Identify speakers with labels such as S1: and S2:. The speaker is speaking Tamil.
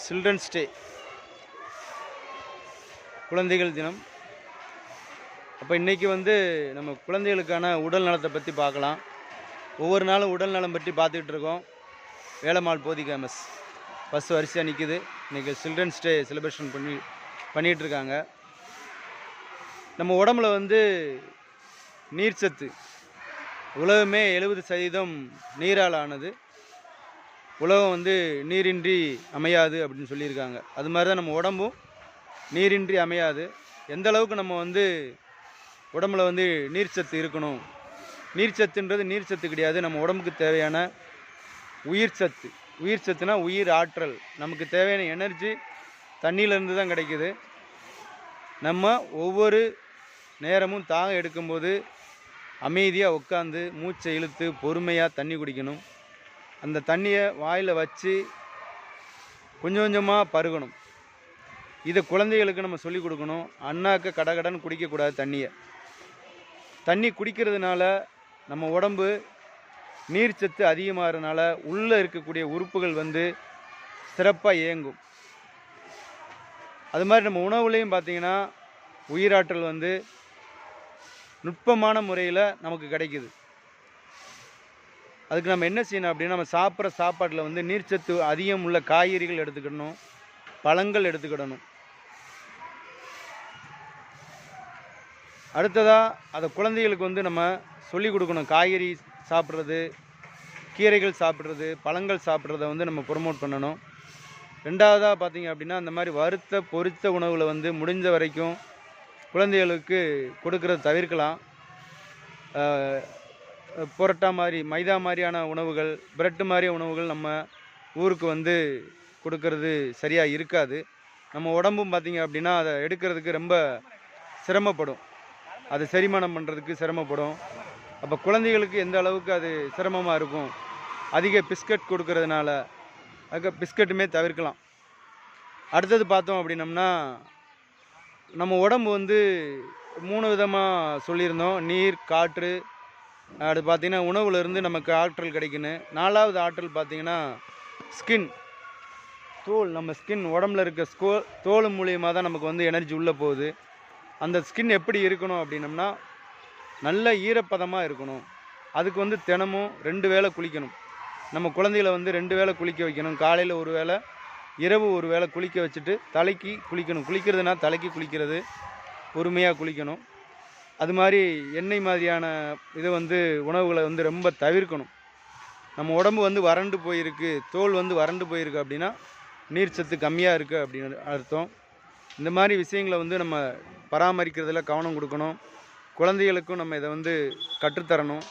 S1: சில்ட்ரன்ஸ் டே, குழந்தைகள் தினம். அப்போ இன்றைக்கி நம்ம குழந்தைகளுக்கான உடல் நலத்தை பற்றி பார்க்கலாம். ஒவ்வொரு நாளும் உடல் நலம் பற்றி பார்த்துக்கிட்டு இருக்கோம். வேலம்மாள் போதி கேமஸ் பஸ் வரிசையாக நிற்குது. இன்றைக்கி சில்ட்ரன்ஸ் டே செலிப்ரேஷன் பண்ணிகிட்ருக்காங்க. நம்ம உடம்புல நீர்ச்சத்து, உலகமே 70% நீரால் ஆனது. உலகம் நீரின்றி அமையாது அப்படின்னு சொல்லியிருக்காங்க. அது மாதிரி தான் நம்ம உடம்பும் நீரின்றி அமையாது. எந்த அளவுக்கு நம்ம உடம்புல நீர்ச்சத்து இருக்கணும். நீர்ச்சத்துன்றது நீர்ச்சத்து கிடையாது, நம்ம உடம்புக்கு தேவையான உயிர் சத்து. உயிர் சத்துனா உயிர் ஆற்றல். நமக்கு தேவையான எனர்ஜி தண்ணியிலேருந்து தான் கிடைக்குது. நம்ம ஒவ்வொரு நேரமும் தாகம் எடுக்கும்போது அமைதியாக உட்காந்து மூச்சை இழுத்து பொறுமையாக தண்ணி குடிக்கணும். அந்த தண்ணியை வாயில் வச்சு கொஞ்சம் கொஞ்சமாக பருகணும். இதை குழந்தைகளுக்கு நம்ம சொல்லிக் கொடுக்கணும். அண்ணாக்க கடகடன்னு குடிக்கக்கூடாது தண்ணியை. தண்ணி குடிக்கிறதுனால நம்ம உடம்பு நீர்ச்சத்து அதிகமாகிறதுனால உள்ளே இருக்கக்கூடிய உறுப்புகள் சிறப்பாக இயங்கும். அது மாதிரி நம்ம உணவுலையும் பார்த்திங்கன்னா உயிராற்றல் நுட்பமான முறையில் நமக்கு கிடைக்குது. அதுக்கு நம்ம என்ன செய்யணும் அப்படின்னா, நம்ம சாப்பிட்ற சாப்பாட்டில் நீர்ச்சத்து அதிகம் உள்ள காய்கறிகள் எடுத்துக்கிடணும், பழங்கள் எடுத்துக்கிடணும். அடுத்ததாக அதை குழந்தைகளுக்கு நம்ம சொல்லிக் கொடுக்கணும். காய்கறி சாப்பிட்றது, கீரைகள் சாப்பிட்றது, பழங்கள் சாப்பிட்றத நம்ம ப்ரொமோட் பண்ணணும். ரெண்டாவதாக பார்த்திங்க அப்படின்னா, அந்த மாதிரி வறுத்த பொரித்த உணவில் முடிஞ்ச வரைக்கும் குழந்தைகளுக்கு கொடுக்கறத தவிர்க்கலாம். புரோட்டா மாதிரி, மைதா மாதிரியான உணவுகள், பிரெட்டு மாதிரியான உணவுகள் நம்ம ஊருக்கு கொடுக்கறது சரியாக இருக்காது. நம்ம உடம்பும் பார்த்திங்க அப்படின்னா அதை எடுக்கிறதுக்கு ரொம்ப சிரமப்படும். அது செரிமானம் பண்ணுறதுக்கு சிரமப்படும். அப்போ குழந்தைகளுக்கு எந்த அளவுக்கு அது சிரமமாக இருக்கும். அதிக பிஸ்கட் கொடுக்கறதுனால அதுக்கு பிஸ்கட்டுமே தவிர்க்கலாம். அடுத்தது பார்த்தோம் அப்படின்னம்னா, நம்ம உடம்பு 3 விதமாக சொல்லியிருந்தோம். நீர், காற்று. அது பார்த்திங்கன்னா உணவுலேருந்து நமக்கு ஆற்றல் கிடைக்கணும். 4வது ஆற்றல் பார்த்திங்கன்னா ஸ்கின், தோல். நம்ம ஸ்கின், உடம்புல இருக்க தோல் மூலியமாக தான் நமக்கு எனர்ஜி உள்ளே போகுது. அந்த ஸ்கின் எப்படி இருக்கணும் அப்படின்னம்னா, நல்ல ஈரப்பதமாக இருக்கணும். அதுக்கு தினமும் 2 வேளை குளிக்கணும். நம்ம குழந்தைகளை 2 வேளை குளிக்க வைக்கணும். காலையில் ஒரு வேளை, இரவு ஒரு வேளை குளிக்க வச்சுட்டு தலைக்கு குளிக்கணும். குளிக்கிறதுனா தலைக்கு குளிக்கிறது, பொறுமையாக குளிக்கணும். அது மாதிரி எண்ணெய் மாதிரியான இதை உணவுகளை ரொம்ப தவிர்க்கணும். நம்ம உடம்பு வறண்டு போயிருக்கு, தோல் வறண்டு போயிருக்கு அப்படின்னா நீர்ச்சத்து கம்மியாக இருக்குது அப்படின்னு அர்த்தம். இந்த மாதிரி விஷயங்களை நம்ம பராமரிக்கிறதுல கவனம் கொடுக்கணும். குழந்தைகளுக்கும் நம்ம இதை கற்றுத்தரணும்.